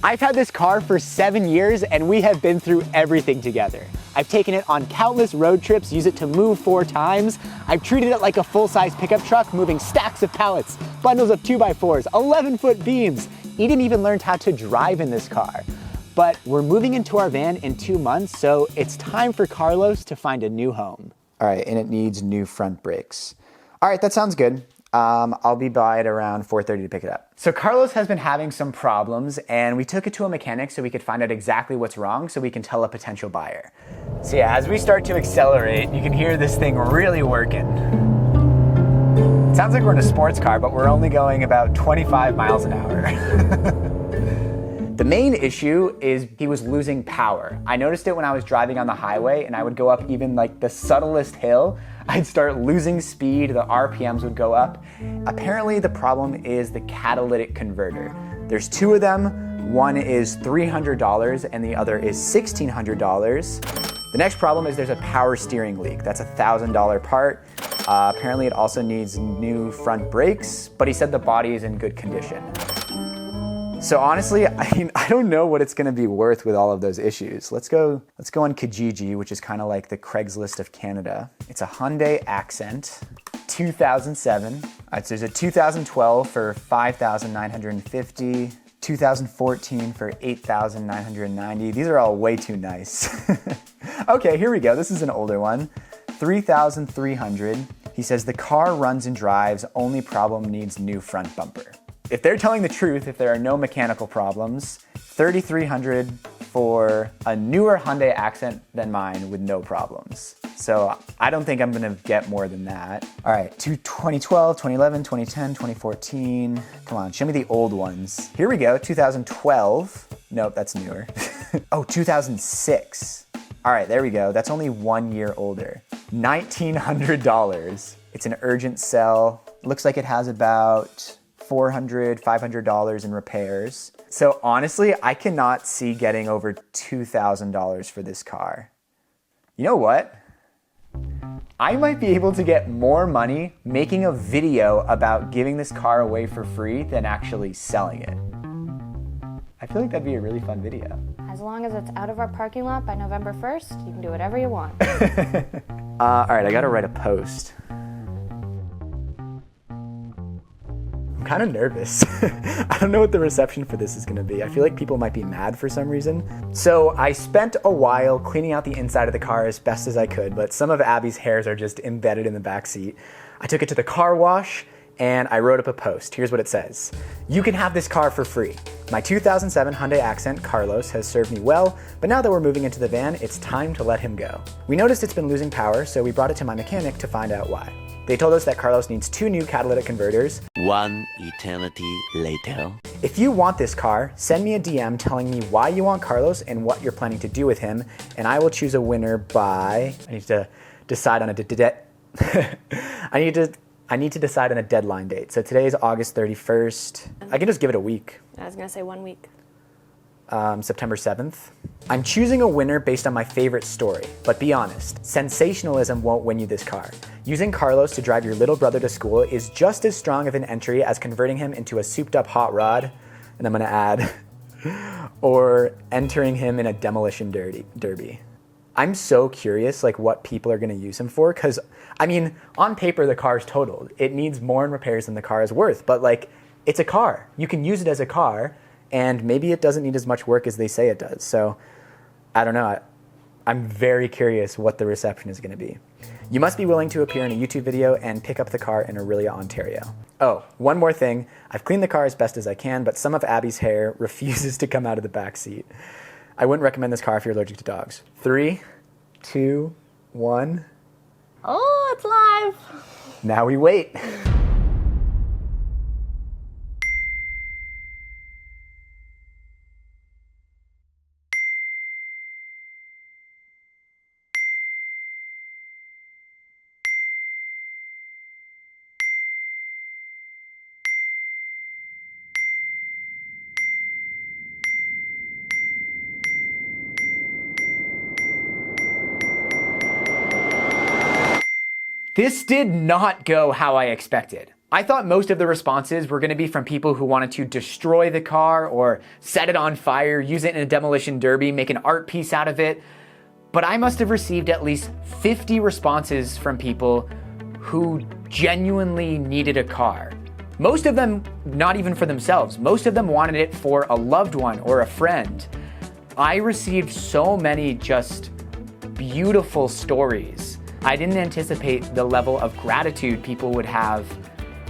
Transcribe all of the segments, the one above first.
I've had this car for 7 years and we have been through everything together. I've taken it on countless road trips, used it to move 4 times. I've treated it like a full-size pickup truck, moving stacks of pallets, bundles of 2x4s, 11-foot beams. Eden even learned how to drive in this car. But we're moving into our van in 2 months, so it's time for Carlos to find a new home. All right, and it needs new front brakes. All right, that sounds good. I'll be by at around 4:30 to pick it up. So Carlos has been having some problems and we took it to a mechanic so we could find out exactly what's wrong so we can tell a potential buyer. So yeah, as we start to accelerate, you can hear this thing really working. It sounds like we're in a sports car, but we're only going about 25 miles an hour. The main issue is he was losing power. I noticed it when I was driving on the highway and I would go up even like the subtlest hill. I'd start losing speed, the RPMs would go up. Apparently the problem is the catalytic converter. There's 2 of them. One is $300 and the other is $1,600. The next problem is there's a power steering leak. That's a $1,000 part. Apparently it also needs new front brakes, but he said the body is in good condition. So honestly, I don't know what it's gonna be worth with all of those issues. Let's go on Kijiji, which is kind of like the Craigslist of Canada. It's a Hyundai Accent, 2007. So there's a 2012 for $5,950, 2014 for $8,990. These are all way too nice. Okay, here we go. This is an older one, $3,300. He says the car runs and drives, only problem needs new front bumper. If they're telling the truth, if there are no mechanical problems, $3,300 for a newer Hyundai Accent than mine with no problems. So I don't think I'm gonna get more than that. All right, 2012, 2011, 2010, 2014. Come on, show me the old ones. Here we go, 2012. Nope, that's newer. Oh, 2006. All right, there we go. That's only 1 year older. $1,900. It's an urgent sell. Looks like it has about $400, $500 in repairs. So honestly, I cannot see getting over $2,000 for this car. You know what? I might be able to get more money making a video about giving this car away for free than actually selling it. I feel like that'd be a really fun video. As long as it's out of our parking lot by November 1st, you can do whatever you want. All right, I gotta write a post. I'm kind of nervous. I don't know what the reception for this is gonna be. I feel like people might be mad for some reason. So I spent a while cleaning out the inside of the car as best as I could, but some of Abby's hairs are just embedded in the back seat. I took it to the car wash and I wrote up a post. Here's what it says. You can have this car for free. My 2007 Hyundai Accent, Carlos, has served me well, but now that we're moving into the van, it's time to let him go. We noticed it's been losing power, so we brought it to my mechanic to find out why. They told us that Carlos needs 2 new catalytic converters. 1 eternity later. If you want this car, send me a DM telling me why you want Carlos and what you're planning to do with him, and I will choose a winner by, I need to decide on a I need to decide on a deadline date. So today is August 31st. I can just give it a week. I was gonna say 1 week. September 7th. I'm choosing a winner based on my favorite story, but be honest, sensationalism won't win you this car. Using Carlos to drive your little brother to school is just as strong of an entry as converting him into a souped up hot rod, and I'm gonna add, or entering him in a demolition derby. I'm so curious like what people are gonna use him for, because I mean, on paper the car's totaled. It needs more in repairs than the car is worth, but like, it's a car. You can use it as a car, and maybe it doesn't need as much work as they say it does. So, I don't know. I'm very curious what the reception is gonna be. You must be willing to appear in a YouTube video and pick up the car in Aurelia, Ontario. Oh, one more thing. I've cleaned the car as best as I can, but some of Abby's hair refuses to come out of the back seat. I wouldn't recommend this car if you're allergic to dogs. 3, 2, 1. Oh, it's live. Now we wait. This did not go how I expected. I thought most of the responses were gonna be from people who wanted to destroy the car or set it on fire, use it in a demolition derby, make an art piece out of it. But I must have received at least 50 responses from people who genuinely needed a car. Most of them not even for themselves. Most of them wanted it for a loved one or a friend. I received so many just beautiful stories. I didn't anticipate the level of gratitude people would have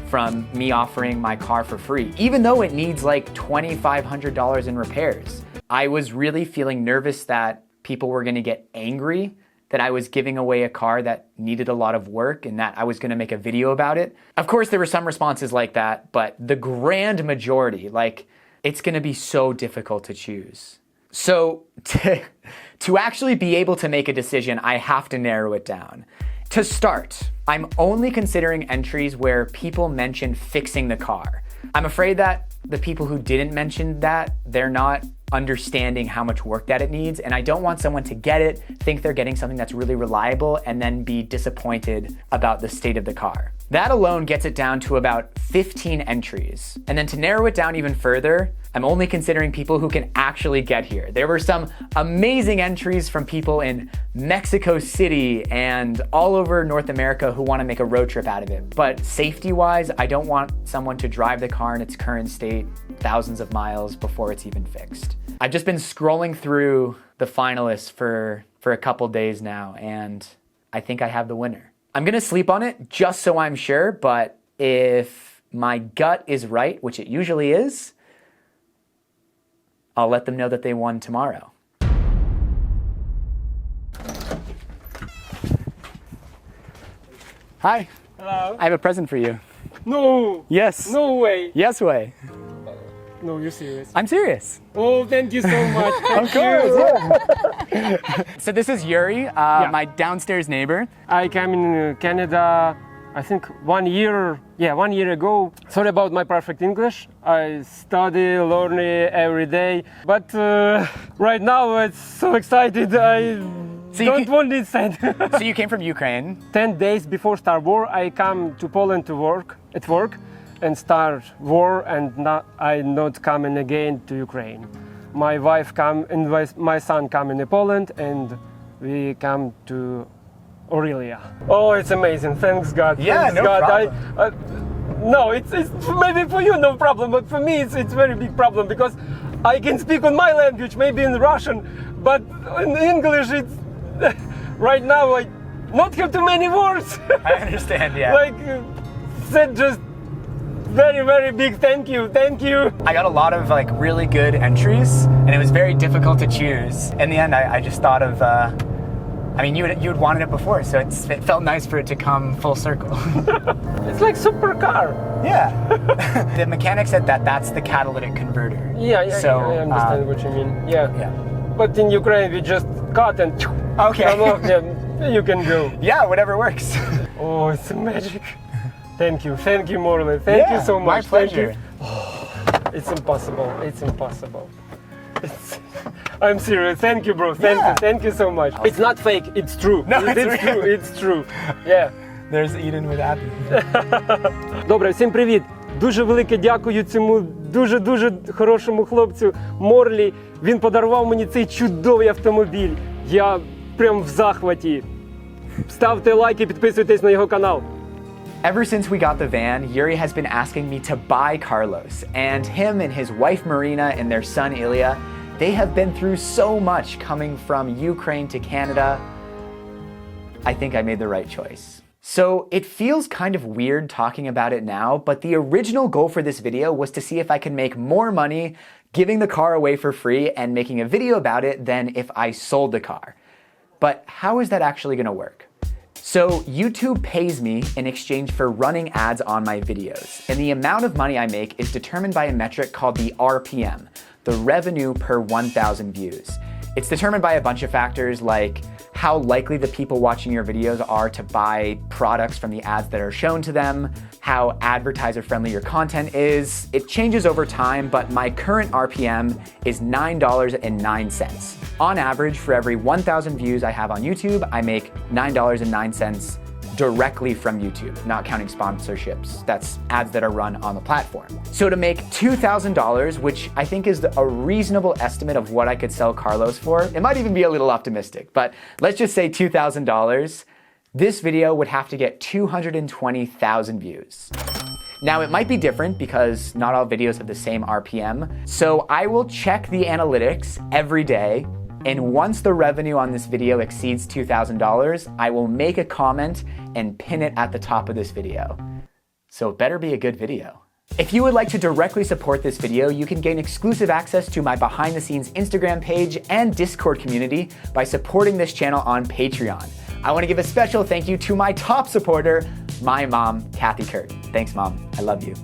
from me offering my car for free, even though it needs like $2,500 in repairs. I was really feeling nervous that people were gonna get angry that I was giving away a car that needed a lot of work and that I was gonna make a video about it. Of course, there were some responses like that, but the grand majority, like, it's gonna be so difficult to choose. So to actually be able to make a decision, I have to narrow it down. To start, I'm only considering entries where people mention fixing the car. I'm afraid that the people who didn't mention that, they're not understanding how much work that it needs, and I don't want someone to get it, think they're getting something that's really reliable, and then be disappointed about the state of the car. That alone gets it down to about 15 entries. And then to narrow it down even further, I'm only considering people who can actually get here. There were some amazing entries from people in Mexico City and all over North America who want to make a road trip out of it. But safety-wise, I don't want someone to drive the car in its current state thousands of miles before it's even fixed. I've just been scrolling through the finalists for a couple days now, and I think I have the winner. I'm gonna sleep on it just so I'm sure, but if my gut is right, which it usually is, I'll let them know that they won tomorrow. Hi. Hello. I have a present for you. No. Yes. No way. Yes way. No, you're serious. I'm serious. Oh, thank you so much. Of course, yeah. So this is Yuri, my downstairs neighbor. I came in Canada, I think 1 year ago. Sorry about my perfect English. I study, learn it every day. But right now it's so excited. I don't want this said. So you came from Ukraine. 10 days before start war, I come to Poland to work, and start war, and I not coming again to Ukraine. My wife come and my son come in Poland, and we come to Aurelia. Oh, it's amazing! Thanks God. Yeah, thanks no God. problem. No, it's maybe for you no problem, but for me it's very big problem because I can speak on my language, maybe in Russian, but in English it's right now I not have too many words. I understand, yeah. Like said just. Very, very big thank you. I got a lot of like really good entries, and it was very difficult to choose. In the end, I just thought of, I mean, you had wanted it before, so it felt nice for it to come full circle. It's like supercar. Yeah. The mechanic said that that's the catalytic converter. Yeah, so, I understand what you mean. Yeah. Yeah. But in Ukraine, we just cut and okay. come off, yeah, you can go. Yeah, whatever works. Oh, it's magic. Thank you, Morley. Thank you so much. My pleasure. It's impossible. I'm serious. Thank you, bro. Thank you so much. It's not fake. It's true. No, it's true. It's true. Yeah. There's Eden with Abby. Добре, всім привіт. Дуже велике дякую цьому дуже хорошому хлопцю Морлі. Він подарував мені цей чудовий автомобіль. Я прям в захваті. Ставте лайки, підписуйтесь на його канал. Ever since we got the van, Yuri has been asking me to buy Carlos, and him and his wife Marina and their son Ilya, they have been through so much coming from Ukraine to Canada. I think I made the right choice. So it feels kind of weird talking about it now, but the original goal for this video was to see if I could make more money giving the car away for free and making a video about it than if I sold the car. But how is that actually gonna work? So YouTube pays me in exchange for running ads on my videos, and the amount of money I make is determined by a metric called the RPM, the revenue per 1,000 views. It's determined by a bunch of factors like how likely the people watching your videos are to buy products from the ads that are shown to them, how advertiser-friendly your content is. It changes over time, but my current RPM is $9.09. On average, for every 1,000 views I have on YouTube, I make $9.09 directly from YouTube, not counting sponsorships. That's ads that are run on the platform. So to make $2,000, which I think is a reasonable estimate of what I could sell Carlos for, it might even be a little optimistic, but let's just say $2,000, this video would have to get 220,000 views. Now it might be different because not all videos have the same RPM, so I will check the analytics every day, and once the revenue on this video exceeds $2,000, I will make a comment and pin it at the top of this video. So it better be a good video. If you would like to directly support this video, you can gain exclusive access to my behind the scenes Instagram page and Discord community by supporting this channel on Patreon. I want to give a special thank you to my top supporter, my mom, Kathy Kurt. Thanks, Mom. I love you.